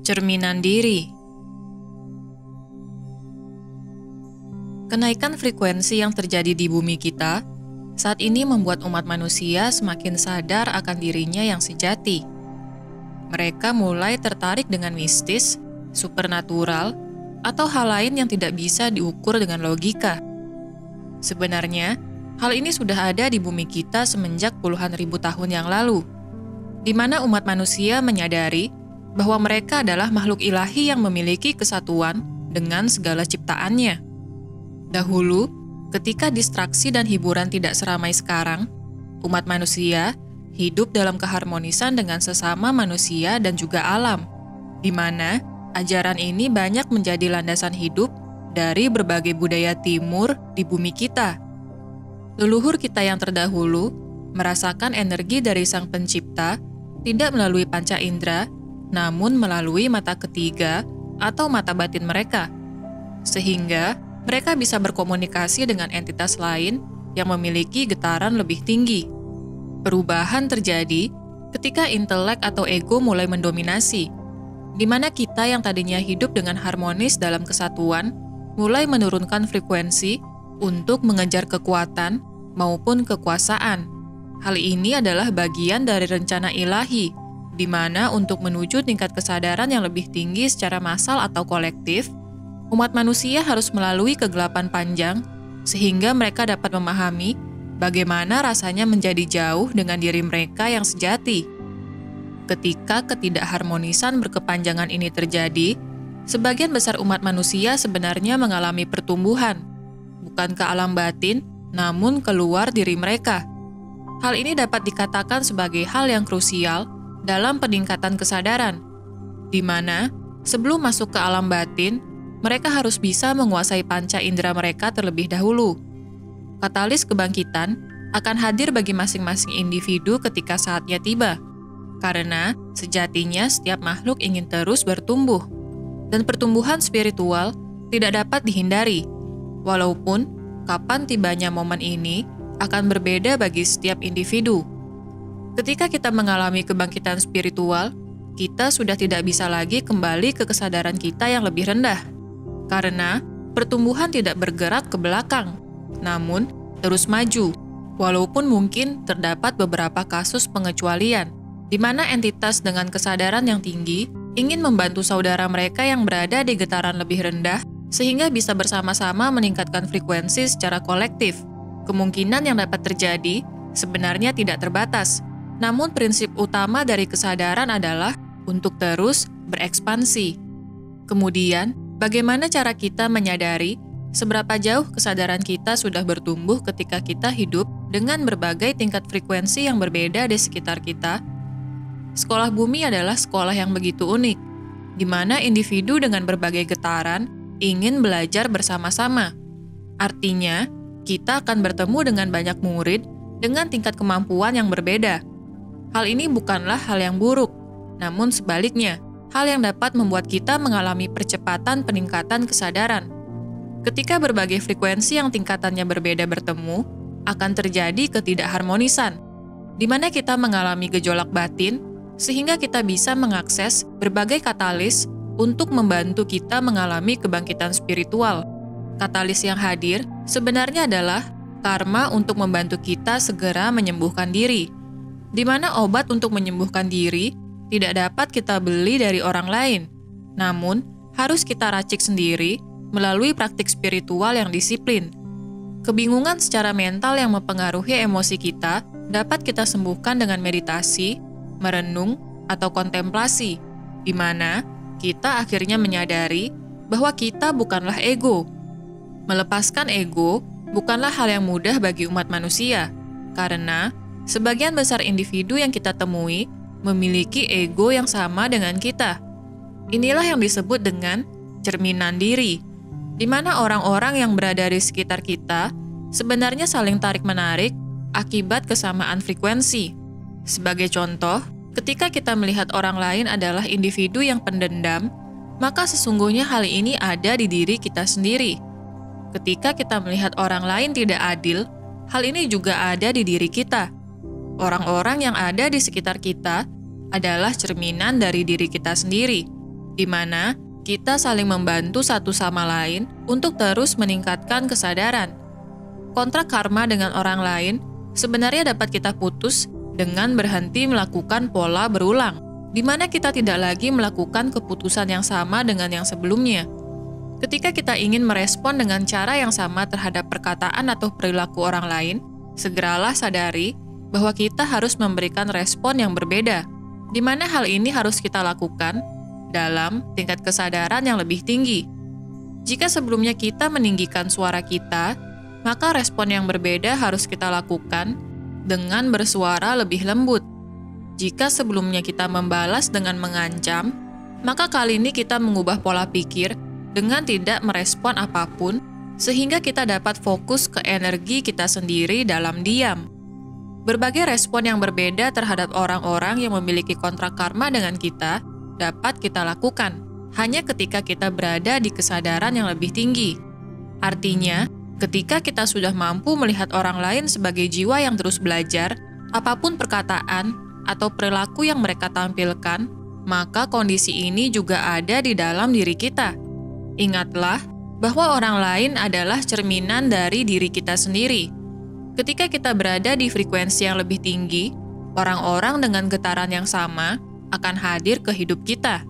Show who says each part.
Speaker 1: Cerminan diri. Kenaikan frekuensi yang terjadi di bumi kita saat ini membuat umat manusia semakin sadar akan dirinya yang sejati. Mereka mulai tertarik dengan mistis, supernatural, atau hal lain yang tidak bisa diukur dengan logika. Sebenarnya, hal ini sudah ada di bumi kita semenjak puluhan ribu tahun yang lalu, di mana umat manusia menyadari bahwa mereka adalah makhluk ilahi yang memiliki kesatuan dengan segala ciptaannya. Dahulu, ketika distraksi dan hiburan tidak seramai sekarang, umat manusia hidup dalam keharmonisan dengan sesama manusia dan juga alam, di mana ajaran ini banyak menjadi landasan hidup dari berbagai budaya timur di bumi kita. Leluhur kita yang terdahulu merasakan energi dari Sang Pencipta tidak melalui panca indera, namun melalui mata ketiga atau mata batin mereka, sehingga mereka bisa berkomunikasi dengan entitas lain yang memiliki getaran lebih tinggi. Perubahan terjadi ketika intelek atau ego mulai mendominasi, di mana kita yang tadinya hidup dengan harmonis dalam kesatuan, mulai menurunkan frekuensi untuk mengejar kekuatan maupun kekuasaan. Hal ini adalah bagian dari rencana ilahi, di mana untuk menuju tingkat kesadaran yang lebih tinggi secara massal atau kolektif, umat manusia harus melalui kegelapan panjang, sehingga mereka dapat memahami bagaimana rasanya menjadi jauh dengan diri mereka yang sejati. Ketika ketidakharmonisan berkepanjangan ini terjadi, sebagian besar umat manusia sebenarnya mengalami pertumbuhan, bukan ke alam batin, namun keluar diri mereka. Hal ini dapat dikatakan sebagai hal yang krusial dalam peningkatan kesadaran, di mana sebelum masuk ke alam batin, mereka harus bisa menguasai panca indera mereka terlebih dahulu. Katalis kebangkitan akan hadir bagi masing-masing individu ketika saatnya tiba, karena sejatinya setiap makhluk ingin terus bertumbuh, dan pertumbuhan spiritual tidak dapat dihindari, walaupun kapan tibanya momen ini akan berbeda bagi setiap individu. Ketika kita mengalami kebangkitan spiritual, kita sudah tidak bisa lagi kembali ke kesadaran kita yang lebih rendah. Karena pertumbuhan tidak bergerak ke belakang, namun terus maju. Walaupun mungkin terdapat beberapa kasus pengecualian, di mana entitas dengan kesadaran yang tinggi ingin membantu saudara mereka yang berada di getaran lebih rendah, sehingga bisa bersama-sama meningkatkan frekuensi secara kolektif. Kemungkinan yang dapat terjadi sebenarnya tidak terbatas. Namun prinsip utama dari kesadaran adalah untuk terus berekspansi. Kemudian, bagaimana cara kita menyadari seberapa jauh kesadaran kita sudah bertumbuh ketika kita hidup dengan berbagai tingkat frekuensi yang berbeda di sekitar kita? Sekolah bumi adalah sekolah yang begitu unik, di mana individu dengan berbagai getaran ingin belajar bersama-sama. Artinya, kita akan bertemu dengan banyak murid dengan tingkat kemampuan yang berbeda. Hal ini bukanlah hal yang buruk, namun sebaliknya, hal yang dapat membuat kita mengalami percepatan peningkatan kesadaran. Ketika berbagai frekuensi yang tingkatannya berbeda bertemu, akan terjadi ketidakharmonisan, di mana kita mengalami gejolak batin, sehingga kita bisa mengakses berbagai katalis untuk membantu kita mengalami kebangkitan spiritual. Katalis yang hadir sebenarnya adalah karma untuk membantu kita segera menyembuhkan diri, di mana obat untuk menyembuhkan diri tidak dapat kita beli dari orang lain, namun harus kita racik sendiri melalui praktik spiritual yang disiplin. Kebingungan secara mental yang mempengaruhi emosi kita dapat kita sembuhkan dengan meditasi, merenung, atau kontemplasi, di mana kita akhirnya menyadari bahwa kita bukanlah ego. Melepaskan ego bukanlah hal yang mudah bagi umat manusia, karena sebagian besar individu yang kita temui memiliki ego yang sama dengan kita. Inilah yang disebut dengan cerminan diri, di mana orang-orang yang berada di sekitar kita sebenarnya saling tarik-menarik akibat kesamaan frekuensi. Sebagai contoh, ketika kita melihat orang lain adalah individu yang pendendam, maka sesungguhnya hal ini ada di diri kita sendiri. Ketika kita melihat orang lain tidak adil, hal ini juga ada di diri kita. Orang-orang yang ada di sekitar kita adalah cerminan dari diri kita sendiri. di mana kita saling membantu satu sama lain untuk terus meningkatkan kesadaran. Kontrak karma dengan orang lain sebenarnya dapat kita putus dengan berhenti melakukan pola berulang, di mana kita tidak lagi melakukan keputusan yang sama dengan yang sebelumnya. Ketika kita ingin merespon dengan cara yang sama terhadap perkataan atau perilaku orang lain, segeralah sadari bahwa kita harus memberikan respon yang berbeda, di mana hal ini harus kita lakukan dalam tingkat kesadaran yang lebih tinggi. Jika sebelumnya kita meninggikan suara kita, maka respon yang berbeda harus kita lakukan dengan bersuara lebih lembut. Jika sebelumnya kita membalas dengan mengancam, maka kali ini kita mengubah pola pikir dengan tidak merespon apapun, sehingga kita dapat fokus ke energi kita sendiri dalam diam. Berbagai respon yang berbeda terhadap orang-orang yang memiliki kontrak karma dengan kita dapat kita lakukan hanya ketika kita berada di kesadaran yang lebih tinggi. Artinya, ketika kita sudah mampu melihat orang lain sebagai jiwa yang terus belajar, apapun perkataan atau perilaku yang mereka tampilkan, maka kondisi ini juga ada di dalam diri kita. Ingatlah bahwa orang lain adalah cerminan dari diri kita sendiri. Ketika kita berada di frekuensi yang lebih tinggi, orang-orang dengan getaran yang sama akan hadir ke hidup kita.